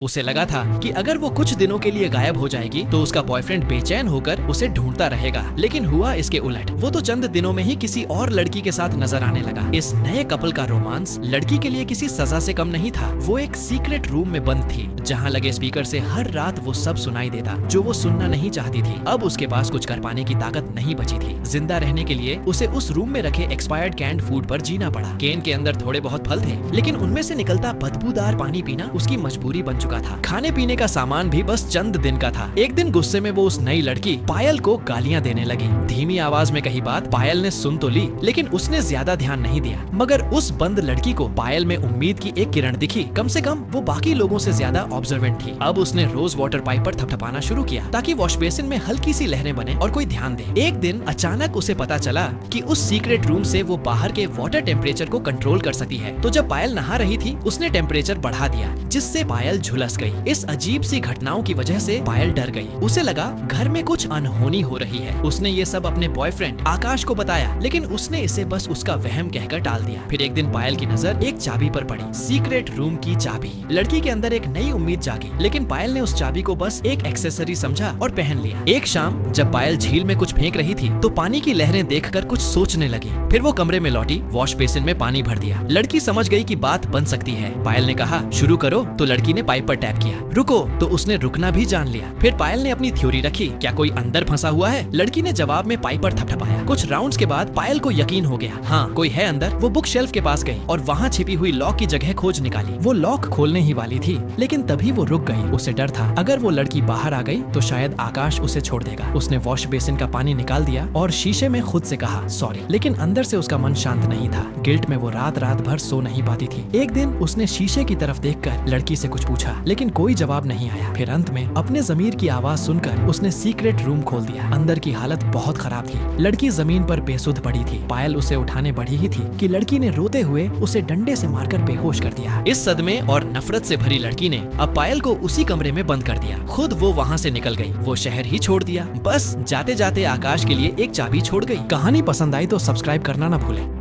उसे लगा था कि अगर वो कुछ दिनों के लिए गायब हो जाएगी तो उसका बॉयफ्रेंड बेचैन होकर उसे ढूंढता रहेगा, लेकिन हुआ इसके उलट। वो तो चंद दिनों में ही किसी और लड़की के साथ नजर आने लगा। इस नए कपल का रोमांस लड़की के लिए किसी सजा से कम नहीं था। वो एक सीक्रेट रूम में बंद थी, जहाँ लगे स्पीकर से हर रात वो सब सुनाई देता जो वो सुनना नहीं चाहती थी। अब उसके पास कुछ कर पाने की ताकत नहीं बची थी। जिंदा रहने के लिए उसे उस रूम में रखे एक्सपायर्ड कैंड फूड पर जीना पड़ा। केन के अंदर थोड़े बहुत फल थे, लेकिन उनमें से निकलता बदबूदार पानी पीना उसकी मजबूरी बन चुका था। खाने पीने का सामान भी बस चंद दिन का था। एक दिन गुस्से में वो उस नई लड़की पायल को गालियां देने लगी। धीमी आवाज में कही बात पायल ने सुन तो ली, लेकिन उसने ज्यादा ध्यान नहीं दिया। मगर उस बंद लड़की को पायल में उम्मीद की एक किरण दिखी। कम से कम वो बाकी लोगों से ज्यादा ऑब्जर्वेंट थी। अब उसने रोज वाटर पाइप पर थपथपाना शुरू किया ताकि वॉश बेसिन में हल्की सी लहरें बने और कोई ध्यान दे। एक दिन अचानक उसे पता चला कि उस सीक्रेट रूम से वो बाहर के वाटर टेम्परेचर को कंट्रोल कर सकती है। तो जब पायल नहा रही थी उसने टेम्परेचर बढ़ा दिया, जिससे पायल झुलस गई। इस अजीब सी घटनाओं की वजह से पायल डर गई। उसे लगा घर में कुछ अनहोनी हो रही है। उसने ये सब अपने बॉयफ्रेंड आकाश को बताया, लेकिन उसने इसे बस उसका वहम कहकर टाल दिया। फिर एक दिन पायल की नजर एक चाबी पर पड़ी, सीक्रेट रूम की चाबी। लड़की के अंदर एक नई उम्मीद जागी, लेकिन पायल ने उस चाबी को बस एक एक्सेसरी समझा और पहन लिया। एक शाम जब पायल झील में कुछ फेंक रही थी तो पानी की लहरें देखकर कुछ सोचने लगी। फिर वो कमरे में लौटी, वॉश बेसिन में पानी भर दिया। लड़की समझ गई कि बात बन सकती है। पायल ने कहा शुरू करो, तो लड़की ने पाइप पर टैप किया। रुको, तो उसने रुकना भी जान लिया। फिर पायल ने अपनी थ्योरी रखी, क्या कोई अंदर फंसा हुआ है? लड़की ने जवाब में पाइप पर थपथपाया। कुछ राउंड्स के बाद पायल को यकीन हो गया, हाँ कोई है अंदर। वो बुक शेल्फ के पास गई और वहाँ छिपी हुई लॉक की जगह खोज निकाली। वो लॉक खोलने ही वाली थी, लेकिन तभी वो रुक गई। उसे डर था अगर वो लड़की बाहर आ गई तो शायद आकाश उसे छोड़ देगा। उसने वॉश बेसिन का पानी निकाल दिया और शीशे में खुद से कहा सॉरी, लेकिन अंदर से उसका मन शांत नहीं था। गिल्ट में वो रात रात भर सो नहीं पाती थी। एक दिन उसने शीशे की तरफ देखकर लड़की से कुछ पूछा, लेकिन कोई जवाब नहीं आया। फिर अंत में अपने ज़मीर की आवाज सुनकर उसने सीक्रेट रूम खोल दिया। अंदर की हालत बहुत खराब थी। लड़की जमीन पर बेसुध पड़ी थी। पायल उसे उठाने बढ़ी ही थी कि लड़की ने रोते हुए उसे डंडे से मारकर बेहोश कर दिया। इस सदमे और नफरत से भरी लड़की ने अब पायल को उसी कमरे में बंद कर दिया। खुद वो वहाँ से निकल गई। वो शहर ही छोड़ दिया। बस जाते जाते आकाश के लिए एक चाबी छोड़ गई। कहानी पसंद आई तो सब्सक्राइब करना ना भूलें।